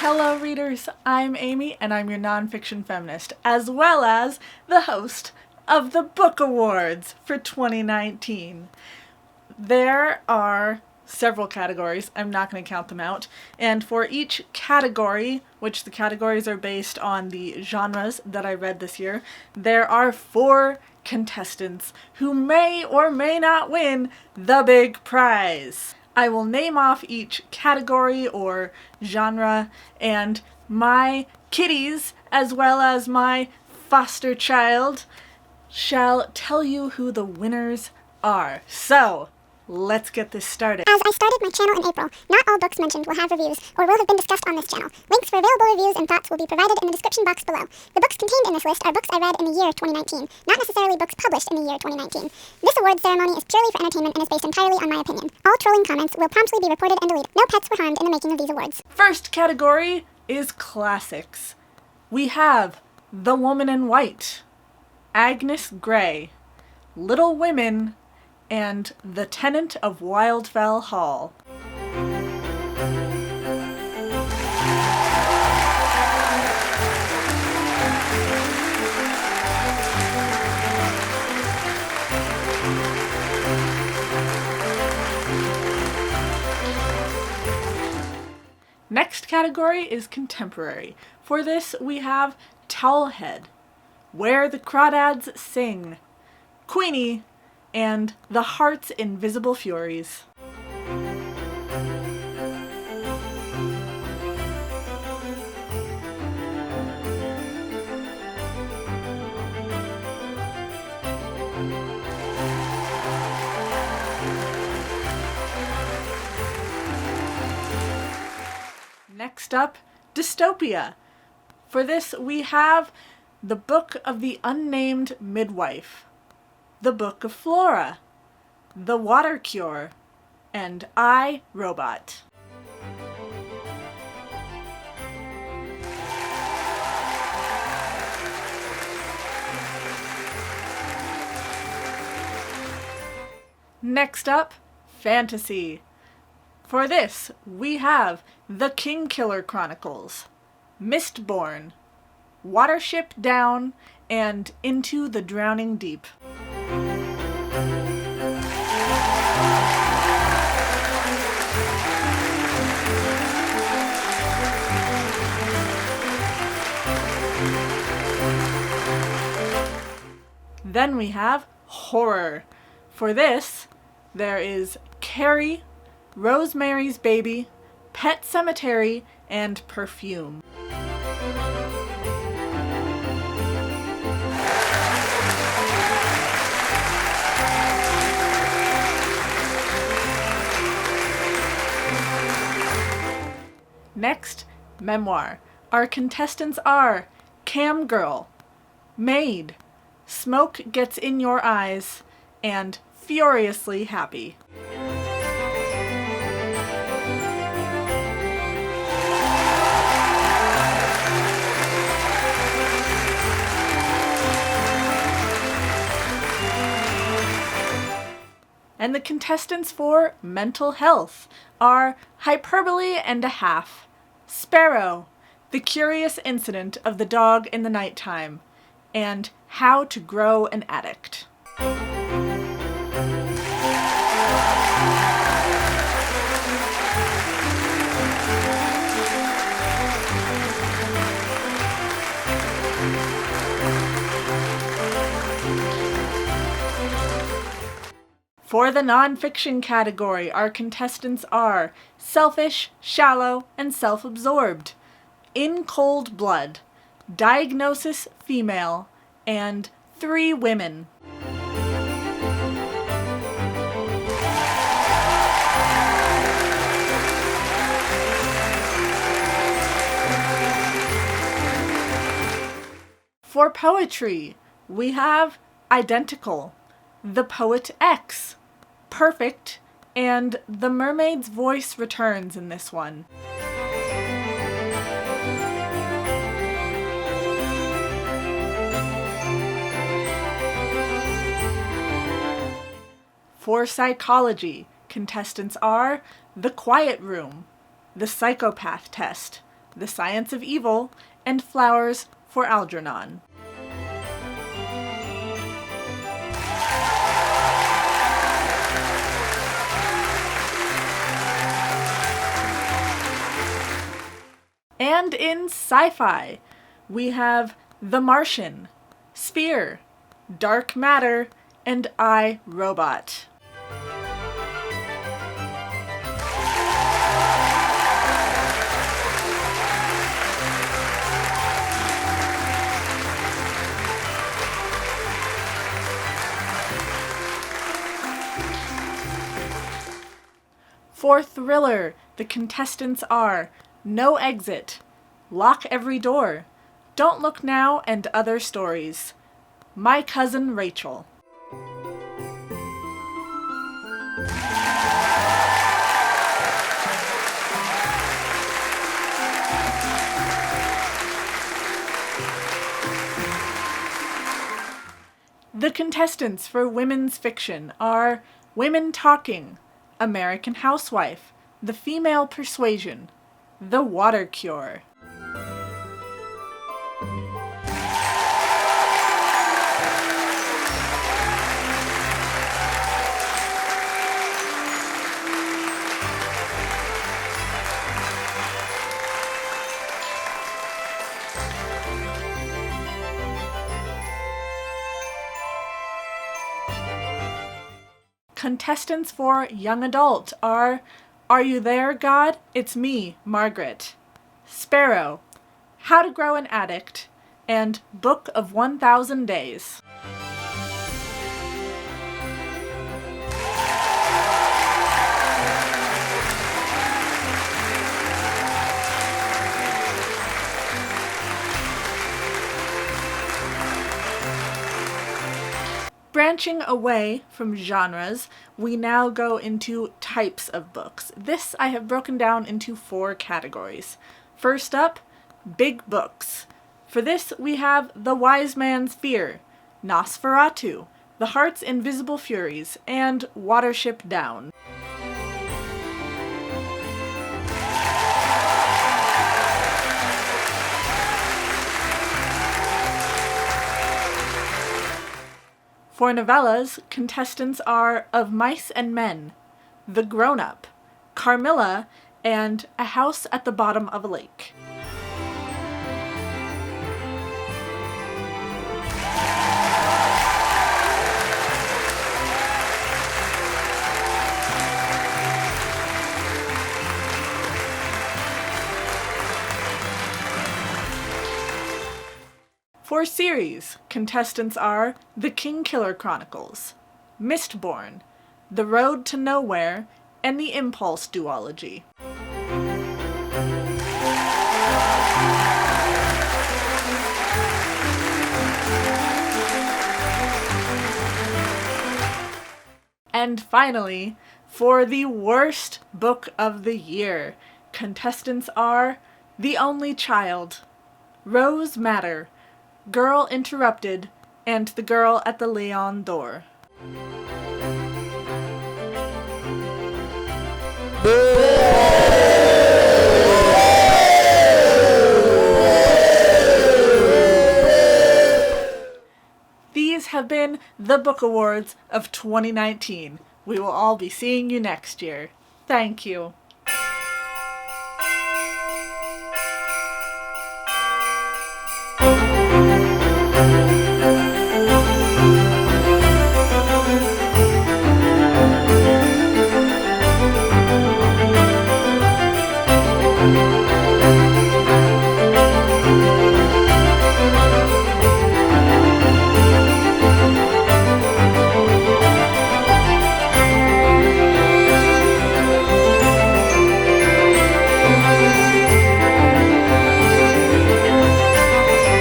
Hello readers, I'm Amy and I'm your nonfiction feminist, as well as the host of the Book Awards for 2019. There are several categories, I'm not going to count them out, and for each category, which the categories are based on the genres that I read this year, there are 4 contestants who may or may not win the big prize. I will name off each category or genre, and my kitties, as well as my foster child, shall tell you who the winners are. So, let's get this started. As I started my channel in April, not all books mentioned will have reviews or will have been discussed on this channel. Links for available reviews and thoughts will be provided in the description box below. The books contained in this list are books I read in the year 2019, not necessarily books published in the year 2019. This award ceremony is purely for entertainment and is based entirely on my opinion. All trolling comments will promptly be reported and deleted. No pets were harmed in the making of these awards. First category is classics. We have The Woman in White, Agnes Grey, Little Women, and The Tenant of Wildfell Hall. Next category is contemporary. For this we have Towelhead, Where the Crawdads Sing, Queenie, and The Heart's Invisible Furies. Next up, dystopia. For this we have The Book of the Unnamed Midwife, The Book of Flora, The Water Cure, and I, Robot. Next up, fantasy. For this, we have The Kingkiller Chronicles, Mistborn, Watership Down, and Into the Drowning Deep. Then we have horror. For this, there is Carrie, Rosemary's Baby, Pet Sematary, and Perfume. Next, memoir. Our contestants are Cam Girl, Maid, Smoke Gets in Your Eyes, and Furiously Happy. And the contestants for mental health are Hyperbole and a Half, Sparrow, The Curious Incident of the Dog in the Nighttime, and How to Grow an Addict. For the nonfiction category, our contestants are Selfish, Shallow, and Self-Absorbed, In Cold Blood, Diagnosis Female, and 3 Women. For poetry, we have Identical, The Poet X, Perfect, and The Mermaid's Voice returns in this one. For psychology, contestants are The Quiet Room, The Psychopath Test, The Science of Evil, and Flowers for Algernon. And in sci-fi, we have The Martian, Sphere, Dark Matter, and I, Robot. For thriller, the contestants are No Exit, Lock Every Door, Don't Look Now, and Other Stories. My Cousin Rachel. The contestants for women's fiction are Women Talking, American Housewife, The Female Persuasion, The Water Cure. Contestants for young adult are You There, God? It's Me, Margaret, Sparrow, How to Grow an Addict, and Book of 1000 Days. Branching away from genres, we now go into types of books. This I have broken down into 4 categories. First up, big books. For this, we have The Wise Man's Fear, Nosferatu, The Heart's Invisible Furies, and Watership Down. For novellas, contestants are Of Mice and Men, The Grown-Up, Carmilla, and A House at the Bottom of a Lake. For series, contestants are The Kingkiller Chronicles, Mistborn, The Road to Nowhere, and the Impulse duology. And finally, for the worst book of the year, contestants are The Only Child, Rose Madder, Girl Interrupted, and The Girl at the Leon Door. These have been the Book Awards of 2019. We will all be seeing you next year. Thank you.